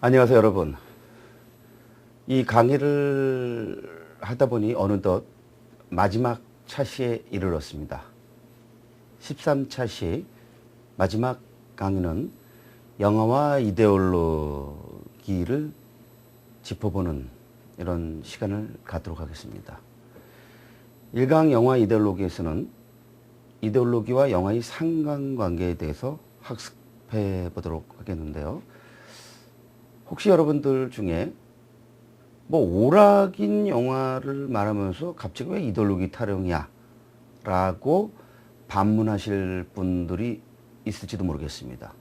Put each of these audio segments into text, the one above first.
안녕하세요, 여러분. 이 강의를 하다 보니 어느덧 마지막 차시에 이르렀습니다. 13차시 마지막 강의는 영화와 이데올로기를 짚어보는 이런 시간을 갖도록 하겠습니다. 1강 영화 이데올로기에서는 이데올로기와 영화의 상관관계에 대해서 학습해 보도록 하겠는데요. 혹시 여러분들 중에 뭐 오락인 영화를 말하면서 갑자기 왜 이데올로기 타령이야? 라고 반문하실 분들이 있을지도 모르겠습니다.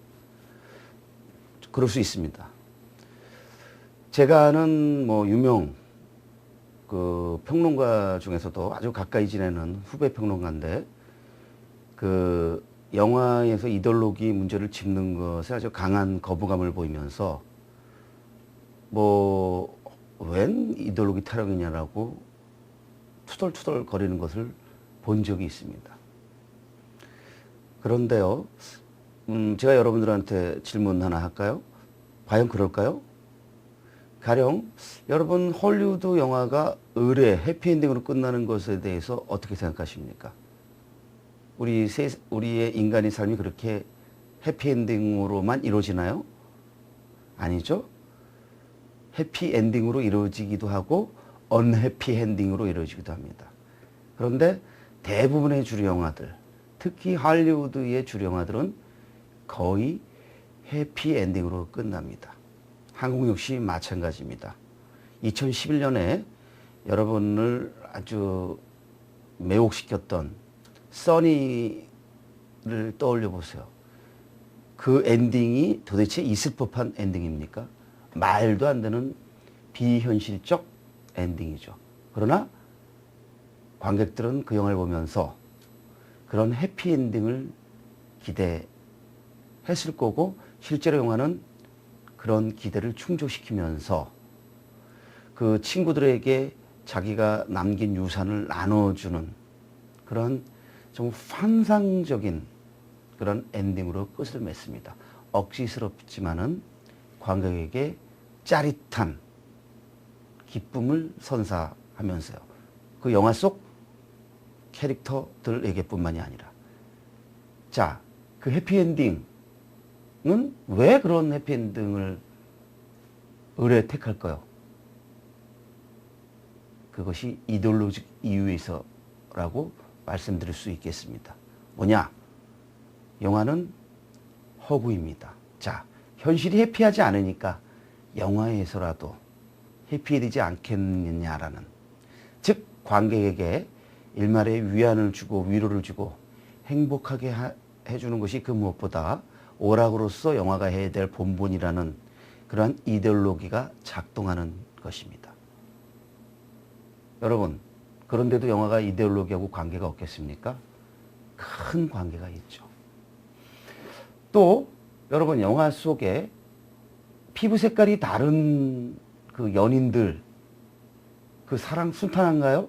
그럴 수 있습니다. 제가 아는 뭐 유명 그 평론가 중에서도 아주 가까이 지내는 후배 평론가인데 그 영화에서 이데올로기 문제를 짚는 것에 아주 강한 거부감을 보이면서 뭐 웬 이데올로기 타령이냐라고 투덜투덜 거리는 것을 본 적이 있습니다. 그런데요, 제가 여러분들한테 질문 하나 할까요? 과연 그럴까요? 가령 여러분 헐리우드 영화가 의뢰 해피엔딩으로 끝나는 것에 대해서 어떻게 생각하십니까? 우리의 인간의 삶이 그렇게 해피엔딩으로만 이루어지나요? 아니죠. 해피엔딩으로 이루어지기도 하고 언해피엔딩으로 이루어지기도 합니다. 그런데 대부분의 주류 영화들, 특히 할리우드의 주류 영화들은 거의 해피엔딩으로 끝납니다. 한국 역시 마찬가지입니다. 2011년에 여러분을 아주 매혹시켰던 써니를 떠올려 보세요. 그 엔딩이 도대체 있을 법한 엔딩입니까? 말도 안 되는 비현실적 엔딩이죠. 그러나 관객들은 그 영화를 보면서 그런 해피엔딩을 기대했을 거고 실제로 영화는 그런 기대를 충족시키면서 그 친구들에게 자기가 남긴 유산을 나눠주는 그런 좀 환상적인 그런 엔딩으로 끝을 맺습니다. 억지스럽지만은 관객에게 짜릿한 기쁨을 선사하면서요. 그 영화 속 캐릭터들에게 뿐만이 아니라. 자, 그 해피엔딩은 왜 그런 해피엔딩을 의뢰 택할까요? 그것이 이데올로직 이유에서라고 말씀드릴 수 있겠습니다. 뭐냐? 영화는 허구입니다. 자, 현실이 해피하지 않으니까 영화에서라도 해피해지지 않겠느냐라는, 즉 관객에게 일말의 위안을 주고 위로를 주고 행복하게 해주는 것이 그 무엇보다 오락으로서 영화가 해야 될 본분이라는 그러한 이데올로기가 작동하는 것입니다. 여러분, 그런데도 영화가 이데올로기하고 관계가 없겠습니까? 큰 관계가 있죠. 또 여러분, 영화 속에 피부 색깔이 다른 그 연인들, 그 사랑 순탄한가요?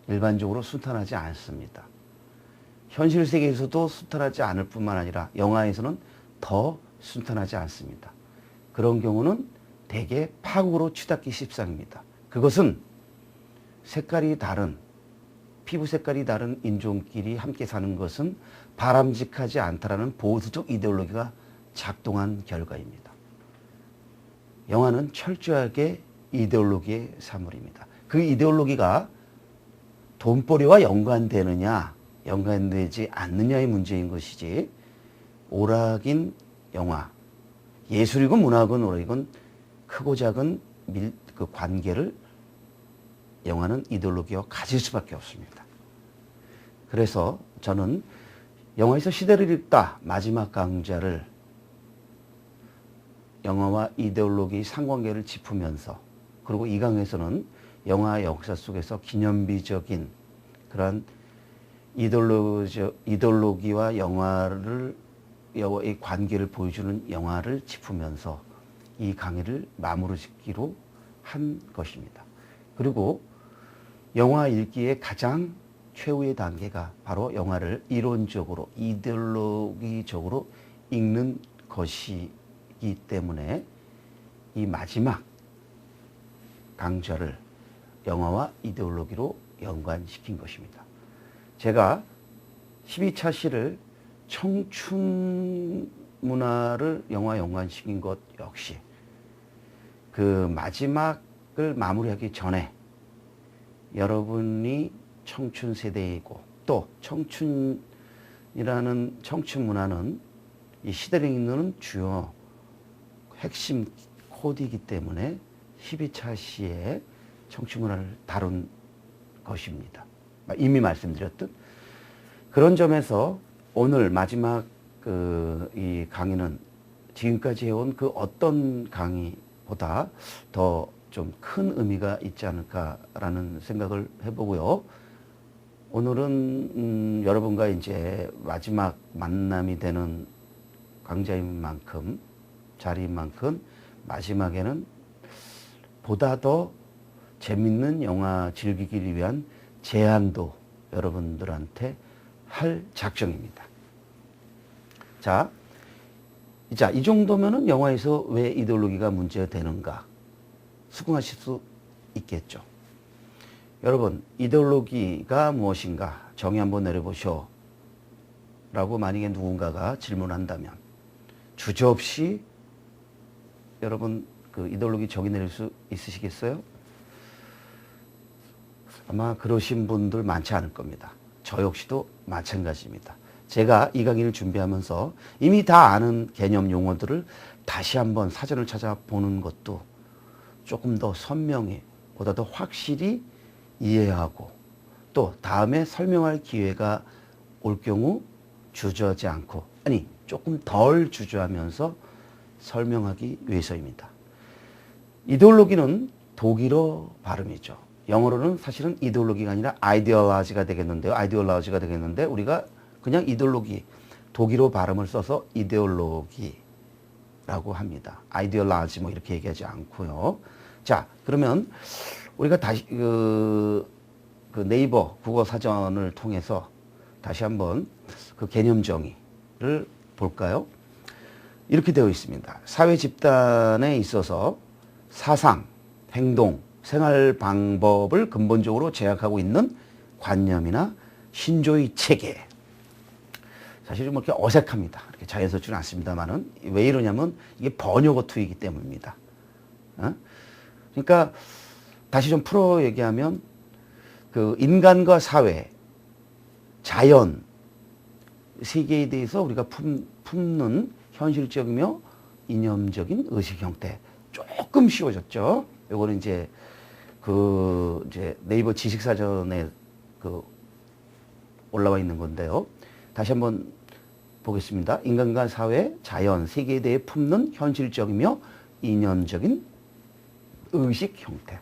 일반적으로 순탄하지 않습니다. 현실 세계에서도 순탄하지 않을 뿐만 아니라 영화에서는 더 순탄하지 않습니다. 그런 경우는 대개 파국으로 치닫기 십상입니다. 그것은 색깔이 다른, 피부 색깔이 다른 인종끼리 함께 사는 것은 바람직하지 않다라는 보수적 이데올로기가 작동한 결과입니다. 영화는 철저하게 이데올로기의 산물입니다. 그 이데올로기가 돈벌이와 연관되느냐, 연관되지 않느냐의 문제인 것이지, 오락인 영화, 예술이건 문화건 오락이건 크고 작은 그 관계를 영화는 이데올로기와 가질 수밖에 없습니다. 그래서 저는 영화에서 시대를 읽다 마지막 강좌를 영화와 이데올로기의 상관계를 짚으면서, 그리고 이 강에서는 영화 역사 속에서 기념비적인 그런 이데올로기와 영화의 관계를 보여주는 영화를 짚으면서 이 강의를 마무리 짓기로 한 것입니다. 그리고 영화 읽기의 가장 최후의 단계가 바로 영화를 이론적으로, 이데올로기적으로 읽는 것이기 이기 때문에 이 마지막 강좌를 영화와 이데올로기로 연관시킨 것입니다. 제가 12차 시를 청춘 문화를 영화 연관시킨 것 역시 그 마지막을 마무리하기 전에 여러분이 청춘 세대이고 또 청춘이라는 청춘 문화는 이 시대를 읽는 주요 핵심 코드이기 때문에 12차 시에 청춘 문화를 다룬 것입니다. 이미 말씀드렸듯 그런 점에서 오늘 마지막 이 강의는 지금까지 해온 그 어떤 강의보다 더 좀 큰 의미가 있지 않을까라는 생각을 해보고요. 오늘은 여러분과 이제 마지막 만남이 되는 강좌인 만큼 자리인 만큼 마지막에는 보다 더 재밌는 영화 즐기기 위한 제안도 여러분들한테 할 작정입니다. 자, 이 정도면은 영화에서 왜 이데올로기가 문제가 되는가 수긍하실 수 있겠죠. 여러분, 이데올로기가 무엇인가 정의 한번 내려보쇼 라고 만약에 누군가가 질문한다면 주저없이 여러분 그 이데올로기 정의 내릴 수 있으시겠어요? 아마 그러신 분들 많지 않을 겁니다. 저 역시도 마찬가지입니다. 제가 이 강의를 준비하면서 이미 다 아는 개념 용어들을 다시 한번 사전을 찾아보는 것도 조금 더 선명히 보다 더 확실히 이해하고 또 다음에 설명할 기회가 올 경우 주저하지 않고 아니 조금 덜 주저하면서 설명하기 위해서입니다. 이데올로기는 독일어 발음이죠. 영어로는 사실은 이데올로기가 아니라 아이디올라지가 되겠는데요. 아이디올라지가 되겠는데 우리가 그냥 이데올로기 독일어 발음을 써서 이데올로기라고 합니다. 아이디올라지 뭐 이렇게 얘기하지 않고요. 자, 그러면 우리가 다시 그 네이버 국어 사전을 통해서 다시 한번 그 개념 정의를 볼까요? 이렇게 되어 있습니다. 사회 집단에 있어서 사상, 행동, 생활 방법을 근본적으로 제약하고 있는 관념이나 신조의 체계. 사실 좀 이렇게 어색합니다. 이렇게 자연스럽지는 않습니다만은 왜 이러냐면 이게 번역어 투이기 때문입니다. 그러니까 다시 좀 풀어 얘기하면 그 인간과 사회, 자연, 세계에 대해서 우리가 품는 현실적이며 이념적인 의식 형태 조금 쉬워졌죠. 요거는 이제 이제 네이버 지식사전에 올라와 있는 건데요. 다시 한번 보겠습니다. 인간과 사회, 자연, 세계에 대해 품는 현실적이며 이념적인 의식 형태.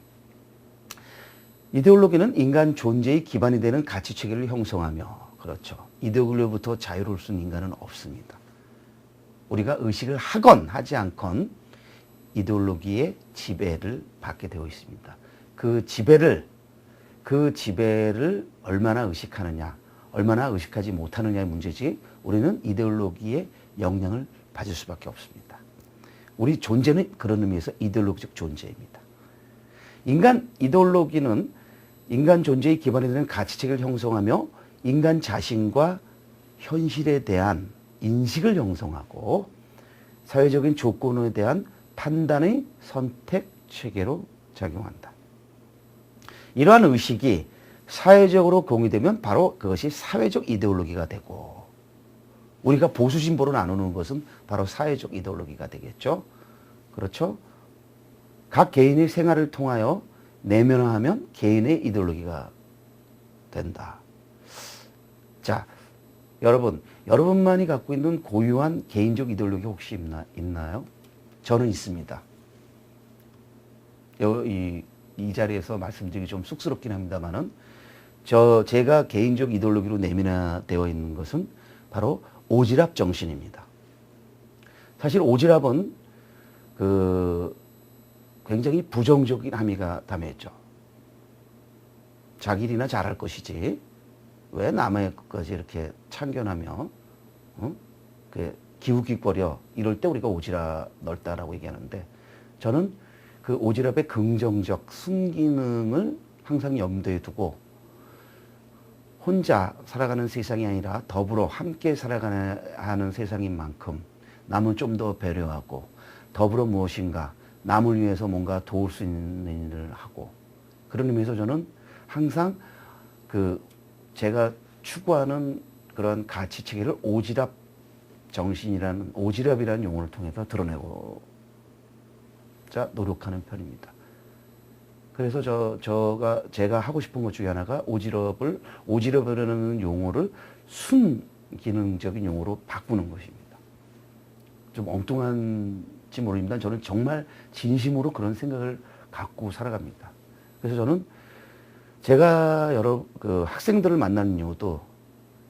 이데올로기는 인간 존재의 기반이 되는 가치 체계를 형성하며 그렇죠. 이데올로기로부터 자유로울 수 있는 인간은 없습니다. 우리가 의식을 하건 하지 않건 이데올로기의 지배를 받게 되어 있습니다. 그 지배를 얼마나 의식하느냐, 얼마나 의식하지 못하느냐의 문제지 우리는 이데올로기의 영향을 받을 수밖에 없습니다. 우리 존재는 그런 의미에서 이데올로기적 존재입니다. 이데올로기는 인간 존재의 기반이 되는 가치체계를 형성하며 인간 자신과 현실에 대한 인식을 형성하고 사회적인 조건에 대한 판단의 선택 체계로 작용한다. 이러한 의식이 사회적으로 공유되면 바로 그것이 사회적 이데올로기가 되고 우리가 보수 진보로 나누는 것은 바로 사회적 이데올로기가 되겠죠. 그렇죠? 각 개인의 생활을 통하여 내면화하면 개인의 이데올로기가 된다. 자, 여러분만이 갖고 있는 고유한 개인적 이데올로기 혹시 있나요? 저는 있습니다. 이 자리에서 말씀드리기 좀 쑥스럽긴 합니다만은 제가 개인적 이데올로기로 내면화되어 있는 것은 바로 오지랖 정신입니다. 사실 오지랖은 굉장히 부정적인 함의가 담겨있죠. 자기 일이나 잘할 것이지 왜 남의 것까지 이렇게 참견하며 기웃기웃거려 이럴 때 우리가 오지랖 넓다라고 얘기하는데 저는 그 오지랖의 긍정적 순기능을 항상 염두에 두고 혼자 살아가는 세상이 아니라 더불어 함께 살아가는 세상인 만큼 남을 좀 더 배려하고 더불어 무엇인가 남을 위해서 뭔가 도울 수 있는 일을 하고 그런 의미에서 저는 항상 그 제가 추구하는 그런 가치 체계를 오지랖 정신이라는 오지랖이라는 용어를 통해서 드러내고자 노력하는 편입니다. 그래서 제가 하고 싶은 것 중에 하나가 오지랖이라는 용어를 순기능적인 용어로 바꾸는 것입니다. 좀 엉뚱한지 모릅니다. 저는 정말 진심으로 그런 생각을 갖고 살아갑니다. 그래서 저는 제가 여러 그 학생들을 만나는 이유도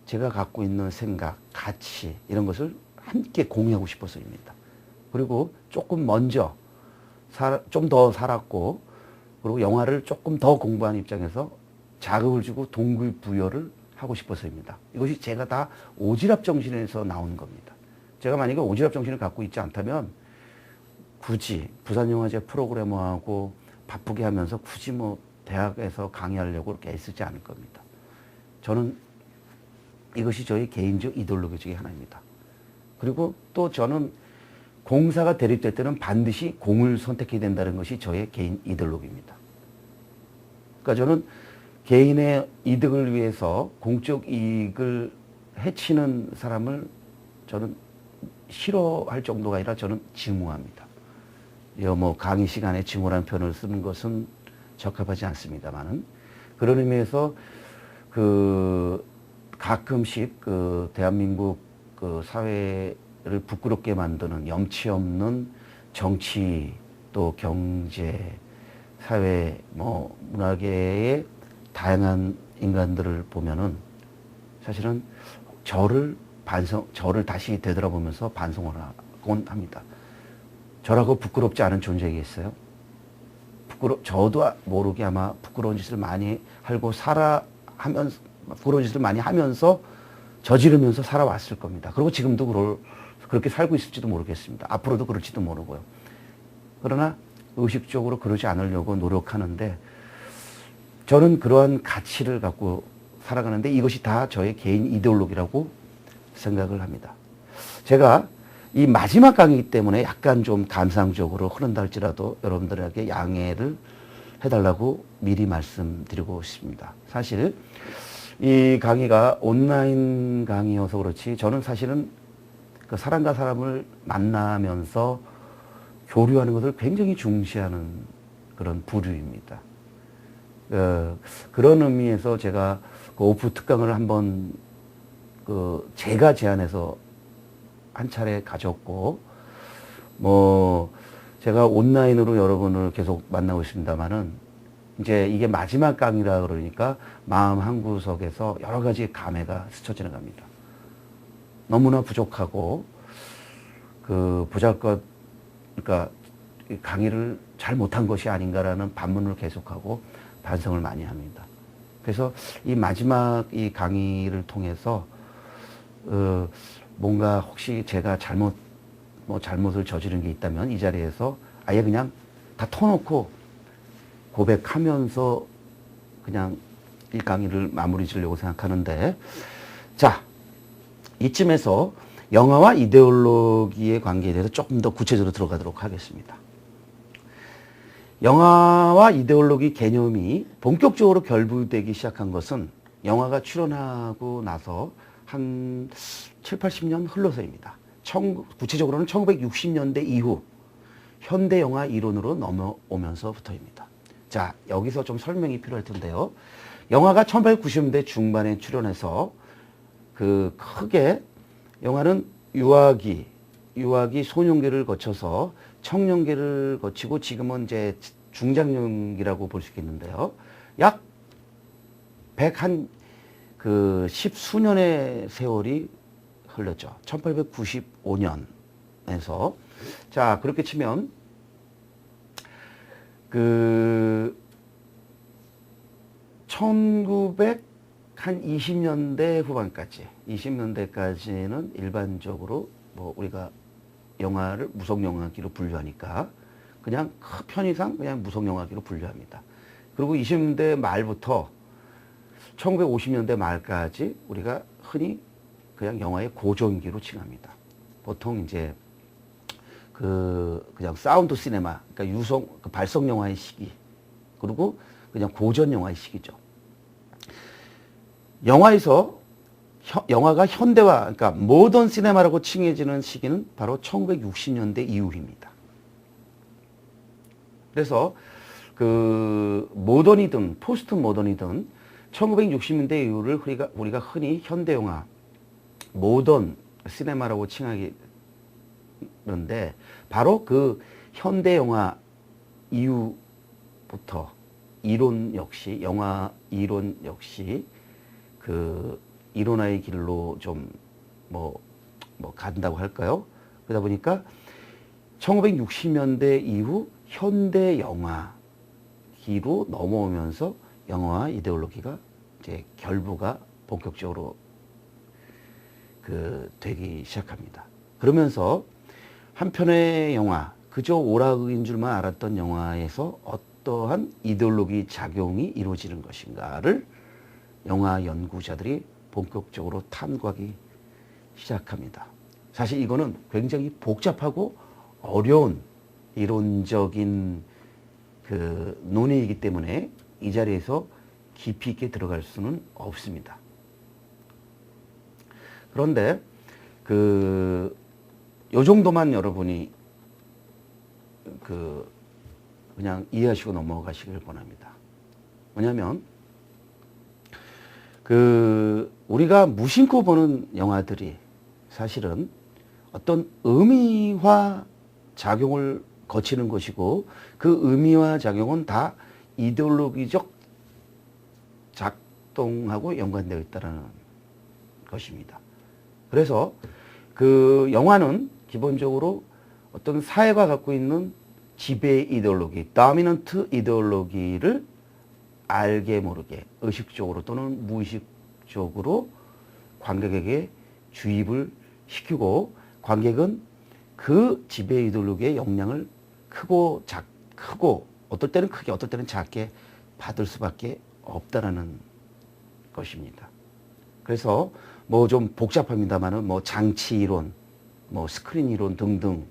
제가 갖고 있는 생각, 가치 이런 것을 함께 공유하고 싶어서입니다. 그리고 조금 먼저 좀 더 살았고 그리고 영화를 조금 더 공부한 입장에서 자극을 주고 동기부여를 하고 싶어서입니다. 이것이 제가 다 오지랖 정신에서 나온 겁니다. 제가 만약에 오지랖 정신을 갖고 있지 않다면 굳이 부산영화제 프로그래머하고 바쁘게 하면서 굳이 뭐 대학에서 강의하려고 그렇게 애쓰지 않을 겁니다. 저는 이것이 저의 개인적 이데올로기 중에 하나입니다. 그리고 또 저는 공사가 대립될 때는 반드시 공을 선택해야 된다는 것이 저의 개인 이데올로기입니다. 그러니까 저는 개인의 이득을 위해서 공적 이익을 해치는 사람을 저는 싫어할 정도가 아니라 저는 증오합니다. 뭐 강의 시간에 증오라는 표현을 쓰는 것은 적합하지 않습니다만은 그런 의미에서 그 가끔씩 그 대한민국 그 사회를 부끄럽게 만드는 염치 없는 정치 또 경제 사회 뭐 문화계의 다양한 인간들을 보면은 사실은 저를 다시 되돌아보면서 반성을 하곤 합니다. 저라고 부끄럽지 않은 존재이겠어요? 저도 모르게 아마 부끄러운 짓을 많이 부끄러운 짓을 많이 하면서 저지르면서 살아왔을 겁니다. 그리고 지금도 그렇게 살고 있을지도 모르겠습니다. 앞으로도 그럴지도 모르고요. 그러나 의식적으로 그러지 않으려고 노력하는데 저는 그러한 가치를 갖고 살아가는데 이것이 다 저의 개인 이데올로기라고 생각을 합니다. 제가 이 마지막 강의이기 때문에 약간 좀 감상적으로 흐른다 할지라도 여러분들에게 양해를 해달라고 미리 말씀드리고 싶습니다. 사실 이 강의가 온라인 강의여서 그렇지 저는 사실은 그 사람과 사람을 만나면서 교류하는 것을 굉장히 중시하는 그런 부류입니다. 그런 의미에서 제가 그 오프 특강을 한번 제가 제안해서 한 차례 가졌고 뭐 제가 온라인으로 여러분을 계속 만나고 있습니다만은 이제 이게 마지막 강의라 그러니까 마음 한구석에서 여러 가지 감회가 스쳐 지나갑니다. 너무나 부족하고 그러니까 강의를 잘 못한 것이 아닌가라는 반문을 계속하고 반성을 많이 합니다. 그래서 이 마지막 이 강의를 통해서 뭔가 혹시 제가 잘못을 저지른 게 있다면 이 자리에서 아예 그냥 다 터놓고 고백하면서 그냥 이 강의를 마무리 지으려고 생각하는데 자, 이쯤에서 영화와 이데올로기의 관계에 대해서 조금 더 구체적으로 들어가도록 하겠습니다. 영화와 이데올로기 개념이 본격적으로 결부되기 시작한 것은 영화가 출연하고 나서 한 7, 80년 흘러서입니다. 구체적으로는 1960년대 이후 현대 영화 이론으로 넘어오면서부터입니다. 자, 여기서 좀 설명이 필요할 텐데요. 영화가 1890년대 중반에 출연해서 크게 영화는 유아기 소년기를 거쳐서 청년기를 거치고 지금은 이제 중장년기라고 볼 수 있겠는데요. 약 10수년의 세월이 흘렀죠. 1895년에서. 자, 그렇게 치면, 1920년대 후반까지, 20년대까지는 일반적으로 뭐 우리가 영화를 무성영화기로 분류하니까 그냥 편의상 그냥 무성영화기로 분류합니다. 그리고 20년대 말부터 1950년대 말까지 우리가 흔히 그냥 영화의 고전기로 칭합니다. 보통 이제 그냥 사운드 시네마, 그러니까 발성 영화의 시기, 그리고 그냥 고전 영화의 시기죠. 영화가 현대화, 그러니까 모던 시네마라고 칭해지는 시기는 바로 1960년대 이후입니다. 그래서 모던이든 포스트 모던이든 1960년대 이후를 우리가 흔히 현대 영화, 모던 시네마라고 칭하는데, 바로 그 현대 영화 이후부터 영화 이론 역시 이론화의 길로 좀 간다고 할까요? 그러다 보니까 1960년대 이후 현대 영화기로 넘어오면서 영화와 이데올로기가 이제 결부가 본격적으로 되기 시작합니다. 그러면서 한 편의 영화, 그저 오락인 줄만 알았던 영화에서 어떠한 이데올로기 작용이 이루어지는 것인가를 영화 연구자들이 본격적으로 탐구하기 시작합니다. 사실 이거는 굉장히 복잡하고 어려운 이론적인 논의이기 때문에 이 자리에서 깊이 있게 들어갈 수는 없습니다. 그런데 요 정도만 여러분이 그냥 이해하시고 넘어가시길 원합니다. 뭐냐면 우리가 무심코 보는 영화들이 사실은 어떤 의미화 작용을 거치는 것이고, 그 의미화 작용은 다 이데올로기적 작동하고 연관되어 있다는 것입니다. 그래서 영화는 기본적으로 어떤 사회가 갖고 있는 지배 이데올로기, 다미넌트 이데올로기를 알게 모르게 의식적으로 또는 무의식적으로 관객에게 주입을 시키고, 관객은 그 지배 이데올로기의 영향을 크고 어떨 때는 크게 어떨 때는 작게 받을 수밖에 없다라는 것입니다. 그래서 좀 복잡합니다만은 장치 이론, 스크린 이론 등등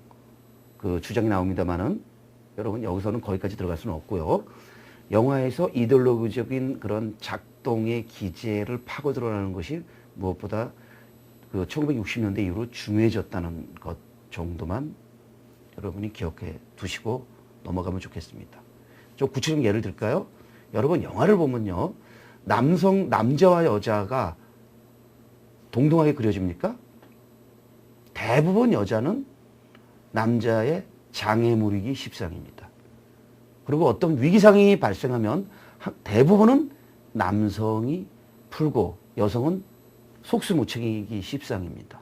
주장이 나옵니다만은 여러분 여기서는 거기까지 들어갈 수는 없고요. 영화에서 이데올로기적인 그런 작동의 기제를 파고 들어가는 것이 무엇보다 1960년대 이후로 중요해졌다는 것 정도만 여러분이 기억해 두시고 넘어가면 좋겠습니다. 좀 구체적인 예를 들까요? 여러분 영화를 보면요, 남자와 여자가 동등하게 그려집니까? 대부분 여자는 남자의 장애물이기 십상입니다. 그리고 어떤 위기상황이 발생하면 대부분은 남성이 풀고 여성은 속수무책이기 십상입니다.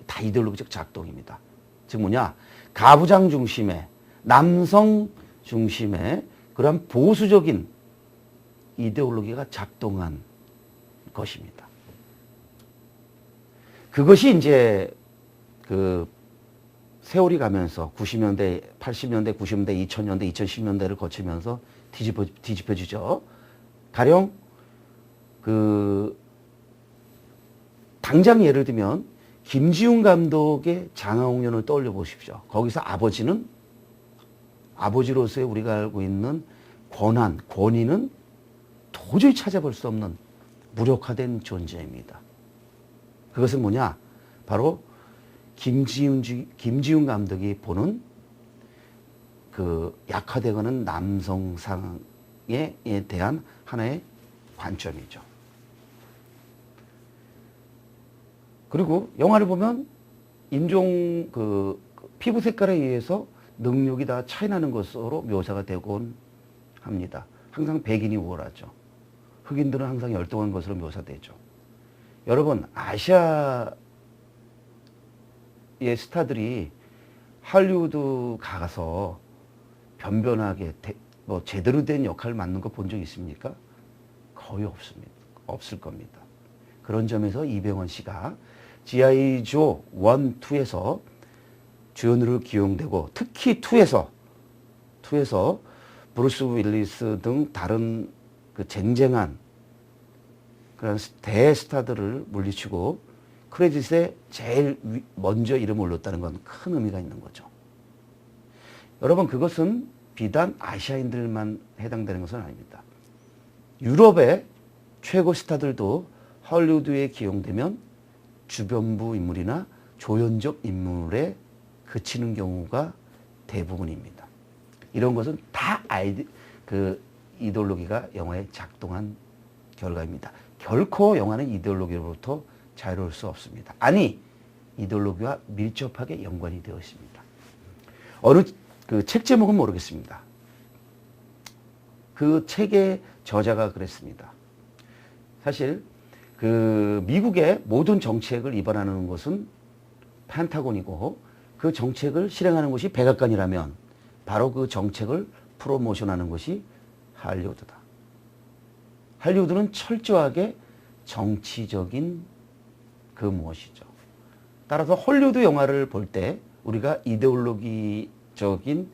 다 이데올로기적 작동입니다. 즉 뭐냐, 가부장 중심의, 남성 중심의 그러한 보수적인 이데올로기가 작동한 것입니다. 그것이 이제 세월이 가면서 90년대, 80년대, 90년대, 2000년대, 2010년대를 거치면서 뒤집혀지죠. 가령 당장 예를 들면 김지훈 감독의 장화홍련을 떠올려 보십시오. 거기서 아버지로서의 우리가 알고 있는 권위는 도저히 찾아볼 수 없는 무력화된 존재입니다. 그것은 뭐냐? 바로 김지훈 감독이 보는 약화되어가는 남성상에 대한 하나의 관점이죠. 그리고 영화를 보면 인종 피부 색깔에 의해서 능력이 다 차이나는 것으로 묘사가 되곤 합니다. 항상 백인이 우월하죠. 흑인들은 항상 열등한 것으로 묘사되죠. 여러분, 아시아의 스타들이 할리우드 가서 변변하게 제대로 된 역할을 맡는 거 본 적 있습니까? 거의 없습니다. 없을 겁니다. 그런 점에서 이병헌 씨가 G.I. 조 1, 2에서 주연으로 기용되고 특히 2에서 브루스 윌리스 등 다른 그 쟁쟁한 그런 대스타들을 물리치고 크레딧에 제일 먼저 이름을 올렸다는 건 큰 의미가 있는 거죠. 여러분, 그것은 비단 아시아인들만 해당되는 것은 아닙니다. 유럽의 최고 스타들도 헐리우드에 기용되면 주변부 인물이나 조연적 인물에 그치는 경우가 대부분입니다. 이런 것은 다 이데올로기가 영화에 작동한 결과입니다. 결코 영화는 이데올로기로부터 자유로울 수 없습니다. 아니, 이데올로기와 밀접하게 연관이 되어 있습니다. 어느 그 책 제목은 모르겠습니다. 그 책의 저자가 그랬습니다. 사실 그 미국의 모든 정책을 입안하는 것은 펜타곤이고 그 정책을 실행하는 것이 백악관이라면 바로 그 정책을 프로모션하는 것이 할리우드다. 할리우드는 철저하게 정치적인 그 무엇이죠. 따라서 헐리우드 영화를 볼 때 우리가 이데올로기적인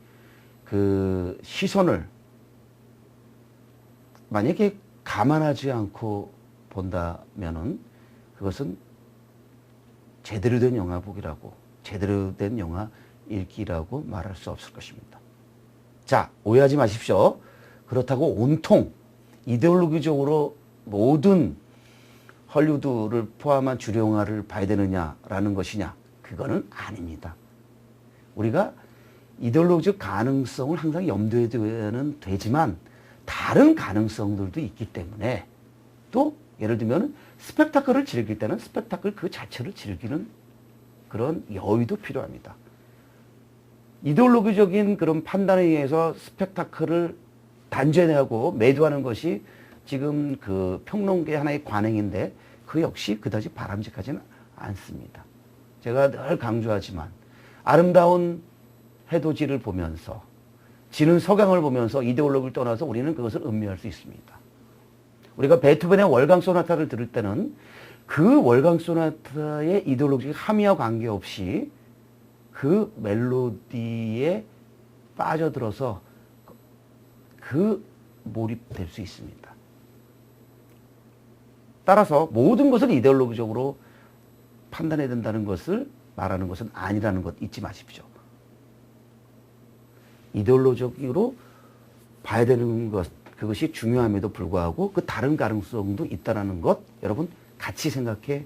그 시선을 만약에 감안하지 않고 본다면은 그것은 제대로 된 영화 보기라고, 제대로 된 영화 읽기라고 말할 수 없을 것입니다. 자, 오해하지 마십시오. 그렇다고 온통 이데올로기적으로 모든 헐리우드를 포함한 주류 영화를 봐야 되느냐라는 것이냐? 그거는 아닙니다. 우리가 이데올로기적 가능성을 항상 염두에 두어야는 되지만 다른 가능성들도 있기 때문에 또 예를 들면 스펙타클을 즐길 때는 스펙타클 그 자체를 즐기는 그런 여유도 필요합니다. 이데올로기적인 그런 판단에 의해서 스펙타클을 단죄하고 매도하는 것이 지금 그 평론계 하나의 관행인데 그 역시 그다지 바람직하지는 않습니다. 제가 늘 강조하지만 아름다운 해돋이를 보면서 지는 석양을 보면서 이데올로기를 떠나서 우리는 그것을 음미할 수 있습니다. 우리가 베토벤의 월강 소나타를 들을 때는 그 월강 소나타의 이데올로기적 함의와 관계없이 그 멜로디에 빠져들어서 그 몰입될 수 있습니다. 따라서 모든 것을 이데올로기적으로 판단해야 된다는 것을 말하는 것은 아니라는 것 잊지 마십시오. 이데올로기적으로 봐야 되는 것, 그것이 중요함에도 불구하고 그 다른 가능성도 있다는 것, 여러분 같이 생각해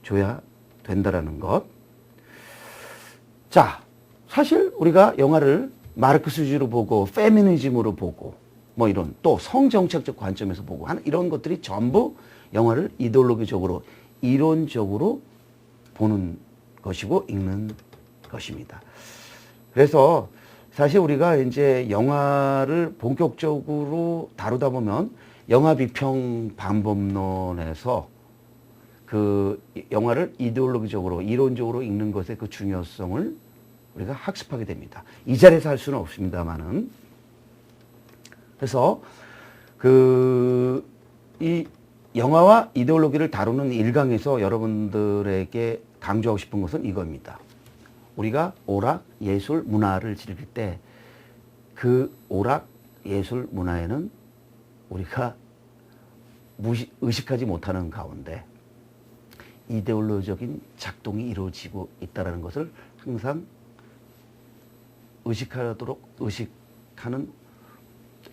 줘야 된다는 것. 자, 사실 우리가 영화를 마르크스주의로 보고 페미니즘으로 보고 뭐 이런 또 성정책적 관점에서 보고 하는 이런 것들이 전부 영화를 이데올로기적으로 이론적으로 보는 것이고 읽는 것입니다. 그래서 사실 우리가 이제 영화를 본격적으로 다루다 보면 영화 비평 방법론에서 그 영화를 이데올로기적으로 이론적으로 읽는 것의 그 중요성을 우리가 학습하게 됩니다. 이 자리에서 할 수는 없습니다만은. 그래서 이 영화와 이데올로기를 다루는 1강에서 여러분들에게 강조하고 싶은 것은 이겁니다. 우리가 오락, 예술, 문화를 즐길 때 그 오락, 예술, 문화에는 우리가 의식하지 못하는 가운데 이데올로기적인 작동이 이루어지고 있다는 것을 항상 의식하는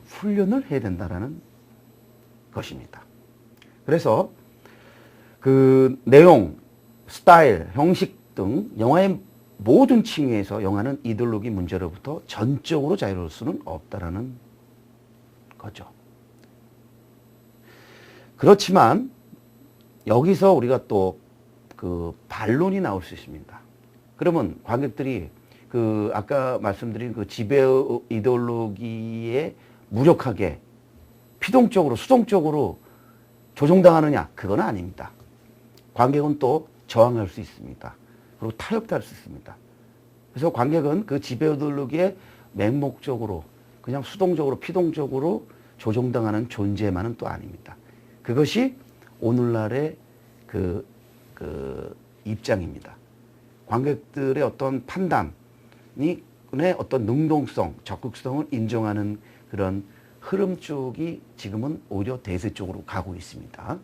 훈련을 해야 된다는 것입니다. 그래서 그 내용, 스타일, 형식 등 영화의 모든 층위에서 영화는 이데올로기 문제로부터 전적으로 자유로울 수는 없다라는 거죠. 그렇지만 여기서 우리가 또 그 반론이 나올 수 있습니다. 그러면 관객들이 그 아까 말씀드린 그 지배 이데올로기에 무력하게 피동적으로 수동적으로 조종당하느냐? 그건 아닙니다. 관객은 또 저항할 수 있습니다. 그리고 타협도 할 수 있습니다. 그래서 관객은 그 지배 이데올로기에 맹목적으로 그냥 수동적으로 피동적으로 조종당하는 존재만은 또 아닙니다. 그것이 오늘날의 입장입니다. 관객들의 어떤 판단이 의 어떤 능동성, 적극성을 인정하는 그런 흐름 쪽이 지금은 오히려 대세 쪽으로 가고 있습니다.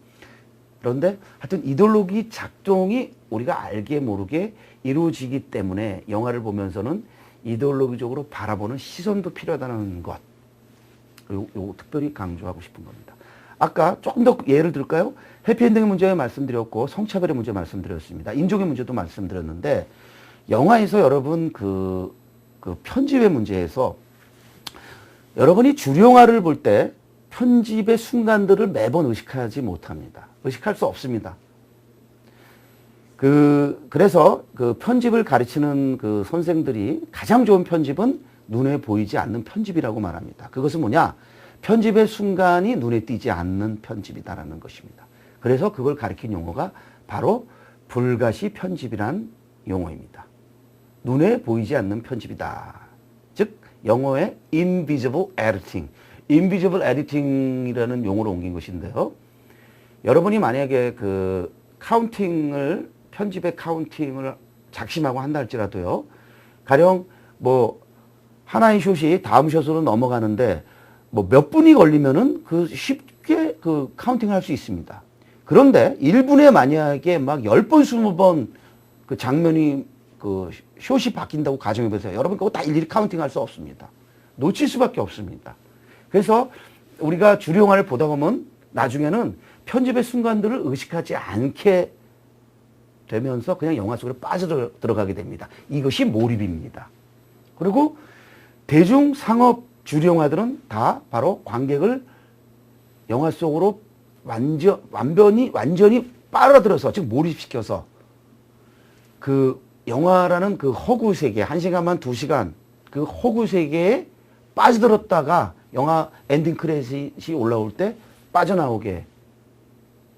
그런데 하여튼 이데올로기 작동이 우리가 알게 모르게 이루어지기 때문에 영화를 보면서는 이데올로기적으로 바라보는 시선도 필요하다는 것. 요거 특별히 강조하고 싶은 겁니다. 아까 조금 더 예를 들까요? 해피엔딩의 문제 말씀드렸고 성차별의 문제 말씀드렸습니다. 인종의 문제도 말씀드렸는데 영화에서 여러분 그 편집의 문제에서 여러분이 주령화를 볼 때 편집의 순간들을 매번 의식하지 못합니다. 의식할 수 없습니다. 그래서 그 편집을 가르치는 그 선생들이 가장 좋은 편집은 눈에 보이지 않는 편집이라고 말합니다. 그것은 뭐냐? 편집의 순간이 눈에 띄지 않는 편집이다라는 것입니다. 그래서 그걸 가리킨 용어가 바로 불가시 편집이란 용어입니다. 눈에 보이지 않는 편집이다. 즉 영어의 invisible editing, invisible editing이라는 용어로 옮긴 것인데요. 여러분이 만약에 그 카운팅을 편집의 카운팅을 작심하고 한다 할지라도요. 가령 뭐 하나의 숏이 다음 숏으로 넘어가는데 뭐 몇 분이 걸리면은 그 쉽게 그 카운팅을 할 수 있습니다. 그런데 1분에 만약에 막 10번, 20번 그 장면이 그 숏이 바뀐다고 가정해 보세요. 여러분 그거 다 일일이 카운팅 할 수 없습니다. 놓칠 수밖에 없습니다. 그래서 우리가 주령화를 보다 보면 나중에는 편집의 순간들을 의식하지 않게 되면서 그냥 영화 속으로 빠져들어가게 됩니다. 이것이 몰입입니다. 그리고 대중 상업 주령화들은 다 바로 관객을 영화 속으로 완전히 빨아들여서 즉 몰입시켜서 그 영화라는 그 허구 세계, 1시간만 2시간 그 허구 세계에 빠져들었다가 영화 엔딩 크레딧이 올라올 때 빠져나오게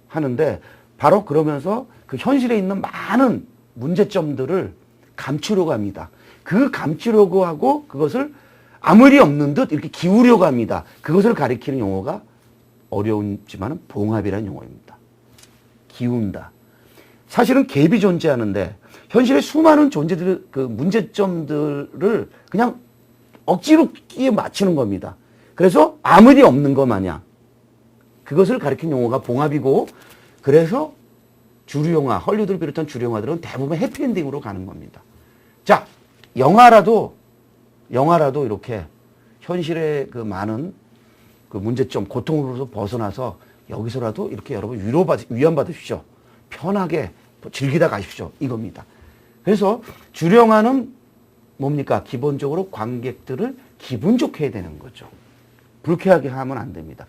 하는데 바로 그러면서 그 현실에 있는 많은 문제점들을 감추려고 합니다. 그 감추려고 하고 그것을 아무 일이 없는 듯 이렇게 기우려고 합니다. 그것을 가리키는 용어가 어려운지만 봉합이라는 용어입니다. 기운다. 사실은 갭이 존재하는데 현실의 수많은 존재들 그 문제점들을 그냥 억지로 끼워 맞추는 겁니다. 그래서 아무 일이 없는 것 마냥 그것을 가리키는 용어가 봉합이고 그래서 주류 영화, 헐리우드를 비롯한 주류 영화들은 대부분 해피엔딩으로 가는 겁니다. 자, 영화라도 이렇게 현실의 그 많은 그 문제점, 고통으로서 벗어나서 여기서라도 이렇게 여러분 위안 받으십시오. 편하게 즐기다 가십시오. 이겁니다. 그래서 주류 영화는 뭡니까? 기본적으로 관객들을 기분 좋게 해야 되는 거죠. 불쾌하게 하면 안 됩니다.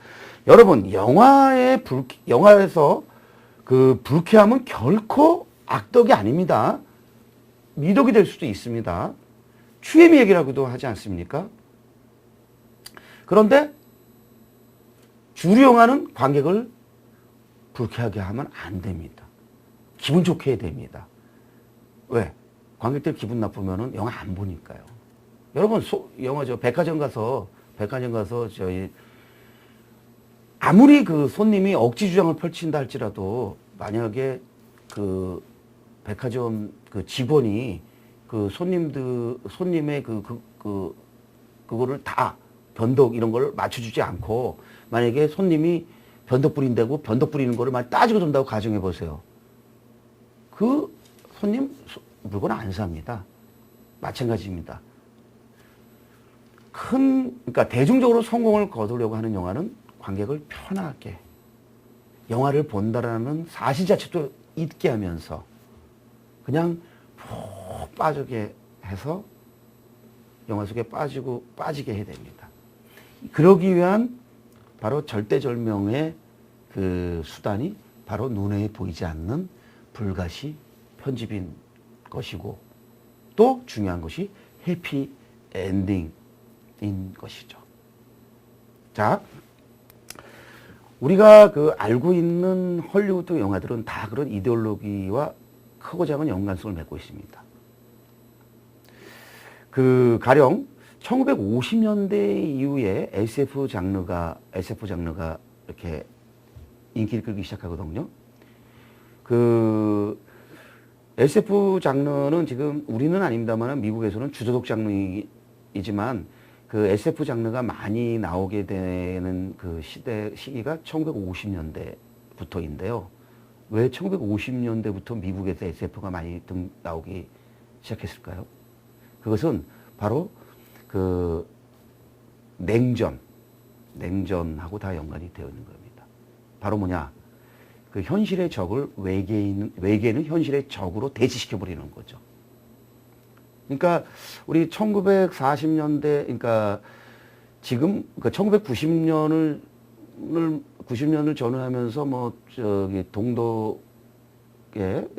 여러분, 영화에서 그 불쾌함은 결코 악덕이 아닙니다. 미덕이 될 수도 있습니다. 추임의 얘기라고도 하지 않습니까? 그런데 주류 영화는 관객을 불쾌하게 하면 안 됩니다. 기분 좋게 해야 됩니다. 왜? 관객들 기분 나쁘면은 영화 안 보니까요. 여러분, 영화 백화점 가서 저희 아무리 그 손님이 억지 주장을 펼친다 할지라도 만약에 그 백화점 그 직원이 그 손님의 그거를 다 변덕 이런 걸 맞춰주지 않고 만약에 손님이 변덕 부린다고 변덕 부리는 거를 막 따지고 돈다고 가정해 보세요. 그 손님 물건 안 삽니다. 마찬가지입니다. 그러니까 대중적으로 성공을 거두려고 하는 영화는 관객을 편하게 영화를 본다라는 사실 자체도 잊게 하면서 그냥 푹 빠지게 해서 영화 속에 빠지게 해야 됩니다. 그러기 위한 바로 절대절명의 그 수단이 바로 눈에 보이지 않는 불가시 편집인 것이고 또 중요한 것이 해피 엔딩인 것이죠. 자, 우리가 그 알고 있는 헐리우드 영화들은 다 그런 이데올로기와 크고 작은 연관성을 맺고 있습니다. 그 가령 1950년대 이후에 SF 장르가 이렇게 인기를 끌기 시작하거든요. 그 SF 장르는 지금 우리는 아닙니다만 미국에서는 주도적 장르이지만 그 SF 장르가 많이 나오게 되는 그 시기가 1950년대부터인데요. 왜 1950년대부터 미국에서 SF가 많이 나오기 시작했을까요? 그것은 바로 그 냉전하고 다 연관이 되어 있는 겁니다. 바로 뭐냐? 그 현실의 적을 외계인은 현실의 적으로 대치시켜 버리는 거죠. 그러니까 우리 1940년대, 그러니까 지금 그 1990년을 전후하면서 뭐 저기 동독의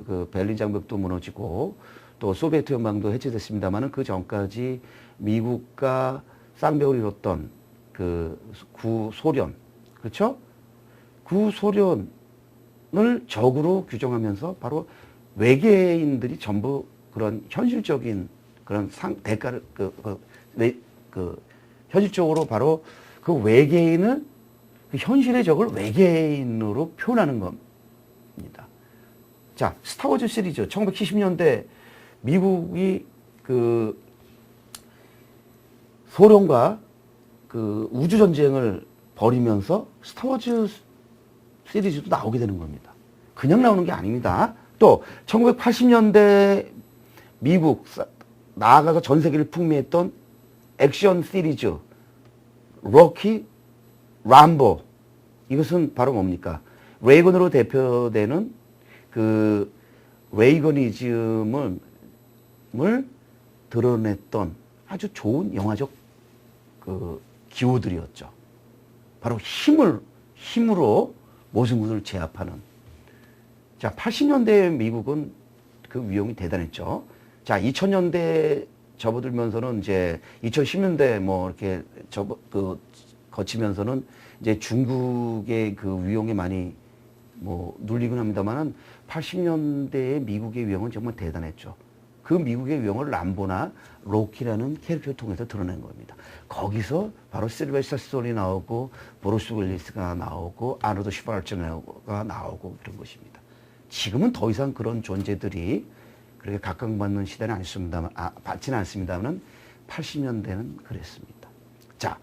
그 베를린 장벽도 무너지고 또 소비에트 연방도 해체됐습니다만은 그 전까지 미국과 쌍벽을 이뤘던 그 구소련, 그렇죠? 구소련을 적으로 규정하면서 바로 외계인들이 전부 그런 현실적인 그런 대가를 현실적으로 바로 그 외계인을 그 현실의 적을 외계인으로 표현하는 겁니다. 자, 스타워즈 시리즈 1970년대 미국이 그 소련과 그 우주 전쟁을 벌이면서 스타워즈 시리즈도 나오게 되는 겁니다. 그냥 나오는 게 아닙니다. 또 1980년대 미국 나아가서 전 세계를 풍미했던 액션 시리즈 로키, 람보, 이것은 바로 뭡니까? 레이건으로 대표되는 그 레이거니즘을 드러냈던 아주 좋은 영화적 그 기호들이었죠. 바로 힘으로 모든 것을 제압하는. 자, 80년대 미국은 그 위용이 대단했죠. 자, 2000년대 접어들면서는 이제 2010년대 뭐 이렇게 거치면서는 이제 중국의 그 위용이 많이 뭐 눌리곤 합니다만은 80년대의 미국의 위용은 정말 대단했죠. 그 미국의 위용을 람보나 로키라는 캐릭터를 통해서 드러낸 겁니다. 거기서 바로 실베스터 스톤이 나오고 브루스 윌리스가 나오고 아노드 슈바르츠네거가 나오고 그런 것입니다. 지금은 더 이상 그런 존재들이 그렇게 각광받는 시대는 받지는 않습니다만 80년대는 그랬습니다. 자,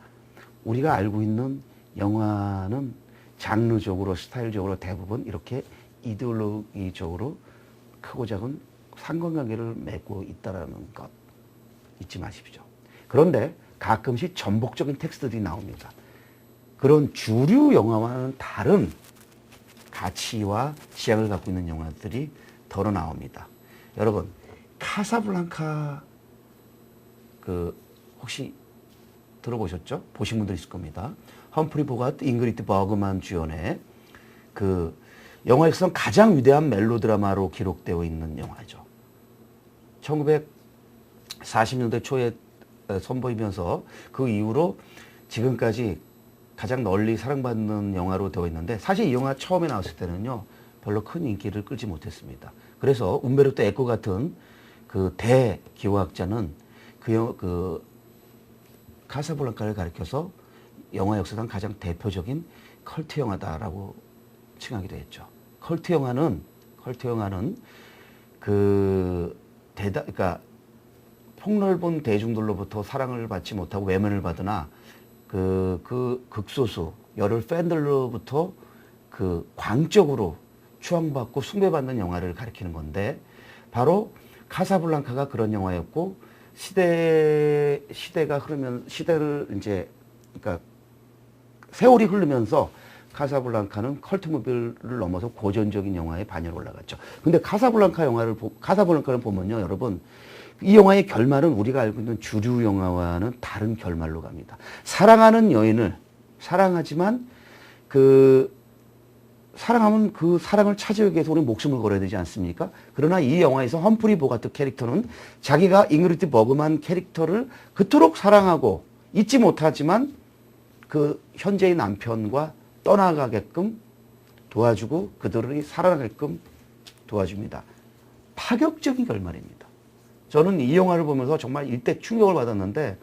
우리가 알고 있는 영화는 장르적으로 스타일적으로 대부분 이렇게 이데올로기적으로 크고 작은 상관관계를 맺고 있다는 것 잊지 마십시오. 그런데 가끔씩 전복적인 텍스트들이 나옵니다. 그런 주류 영화와는 다른 가치와 지향을 갖고 있는 영화들이 덜어 나옵니다. 여러분, 카사블랑카 혹시 들어보셨죠? 보신 분들 있을 겁니다. 험프리 보가트, 잉그리드 버그만 주연의 그 영화 역사상 가장 위대한 멜로드라마로 기록되어 있는 영화죠. 1940년대 초에 선보이면서 그 이후로 지금까지 가장 널리 사랑받는 영화로 되어 있는데 사실 이 영화 처음에 나왔을 때는요 별로 큰 인기를 끌지 못했습니다. 그래서 움베르토 에코 같은 그 대기호학자는 그 카사블랑카를 가리켜서 영화 역사상 가장 대표적인 컬트 영화다라고 칭하기도 했죠. 컬트 영화는 그러니까 폭넓은 대중들로부터 사랑을 받지 못하고 외면을 받으나 그 극소수 열혈 팬들로부터 그 광적으로 추앙받고 숭배받는 영화를 가리키는 건데 바로 카사블랑카가 그런 영화였고 시대가 흐르면 시대를 이제 그러니까 세월이 흐르면서 카사블랑카는 컬트 무비를 넘어서 고전적인 영화의 반열에 올라갔죠. 근데 카사블랑카를 보면요, 여러분, 이 영화의 결말은 우리가 알고 있는 주류 영화와는 다른 결말로 갑니다. 사랑하는 여인을 사랑하지만 사랑하면 그 사랑을 찾아오기 위해서 우리 목숨을 걸어야 되지 않습니까? 그러나 이 영화에서 험프리 보가트 캐릭터는 자기가 잉그리드 버그만 캐릭터를 그토록 사랑하고 잊지 못하지만 그 현재의 남편과 떠나가게끔 도와주고 그들이 살아가게끔 도와줍니다. 파격적인 결말입니다. 저는 이 영화를 보면서 정말 일대 충격을 받았는데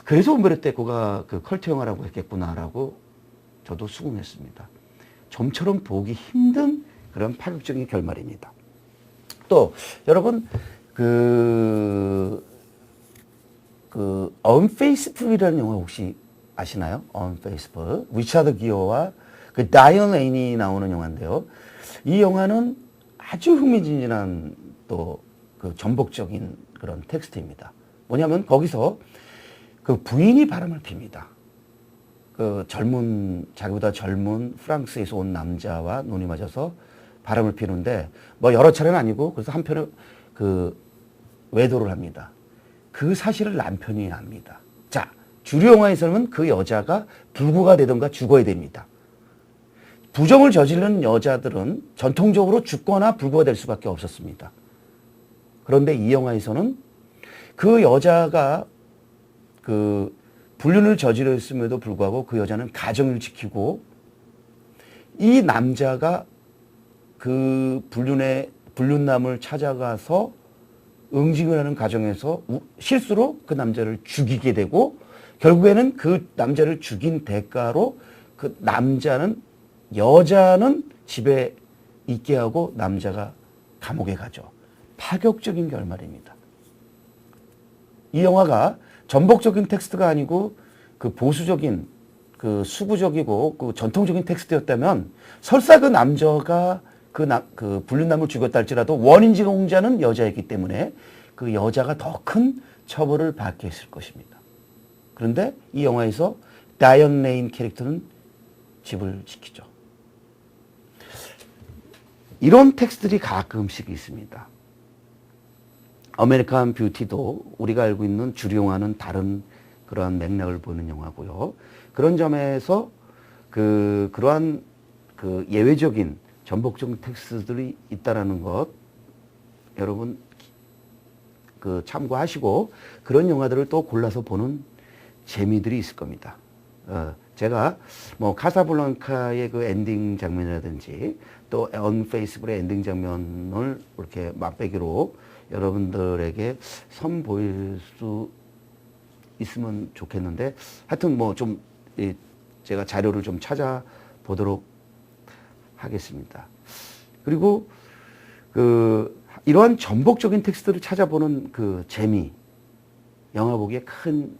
그래서 움베르토 에코가 그 컬트 영화라고 했겠구나라고 저도 수긍했습니다. 좀처럼 보기 힘든 그런 파격적인 결말입니다. 또 여러분 언페이스풀이라는 영화 혹시 아시나요? 언페이스풀. 리차드 기어와 그 다이언 레인이 나오는 영화인데요. 이 영화는 아주 흥미진진한 또 그 전복적인 그런 텍스트입니다. 뭐냐면 거기서 그 부인이 바람을 핍니다. 그 자기보다 젊은 프랑스에서 온 남자와 눈이 맞아서 바람을 피우는데 뭐 여러 차례는 아니고 그래서 한편에 그 외도를 합니다. 그 사실을 남편이 압니다. 자, 주류 영화에서는 그 여자가 불구가 되던가 죽어야 됩니다. 부정을 저지르는 여자들은 전통적으로 죽거나 불구가 될 수밖에 없었습니다. 그런데 이 영화에서는 그 여자가 그 불륜을 저지르었음에도 불구하고 그 여자는 가정을 지키고 이 남자가 그 불륜남을 찾아가서 응징을 하는 과정에서 실수로 그 남자를 죽이게 되고 결국에는 그 남자를 죽인 대가로 그 여자는 집에 있게 하고 남자가 감옥에 가죠. 파격적인 결말입니다. 이 영화가 전복적인 텍스트가 아니고 그 보수적인 그 수구적이고 그 전통적인 텍스트였다면 설사 그 남자가 그 불륜남을 죽였다 할지라도 원인지공자는 여자이기 때문에 그 여자가 더 큰 처벌을 받게 했을 것입니다. 그런데 이 영화에서 다이언 레인 캐릭터는 집을 지키죠. 이런 텍스트들이 가끔씩 있습니다. 아메리칸 뷰티도 우리가 알고 있는 주류 영화는 다른 그러한 맥락을 보이는 영화고요. 그런 점에서 그러한 그 예외적인 전복적인 텍스트들이 있다라는 것 여러분 그 참고하시고 그런 영화들을 또 골라서 보는 재미들이 있을 겁니다. 제가 뭐 카사블랑카의 그 엔딩 장면이라든지 또 언페이스블의 엔딩 장면을 이렇게 맛배기로 여러분들에게 선보일 수 있으면 좋겠는데 하여튼 뭐 좀 제가 자료를 좀 찾아보도록 하겠습니다. 그리고 이러한 전복적인 텍스트를 찾아보는 그 재미, 영화 보기에 큰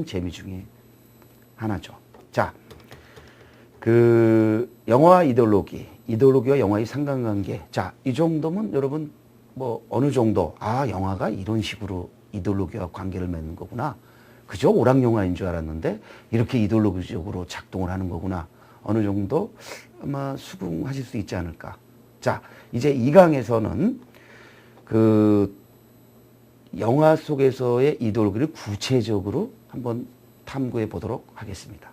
재미 중에 하나죠. 자, 영화 이데올로기와 영화의 상관관계. 자, 이 정도면 여러분 뭐 어느 정도 영화가 이런 식으로 이데올로기와 관계를 맺는 거구나. 그저 오락 영화인 줄 알았는데 이렇게 이데올로기적으로 작동을 하는 거구나. 어느 정도 아마 수긍하실 수 있지 않을까. 자, 이제 2강에서는 그 영화 속에서의 이데올로기를 구체적으로 한번 탐구해 보도록 하겠습니다.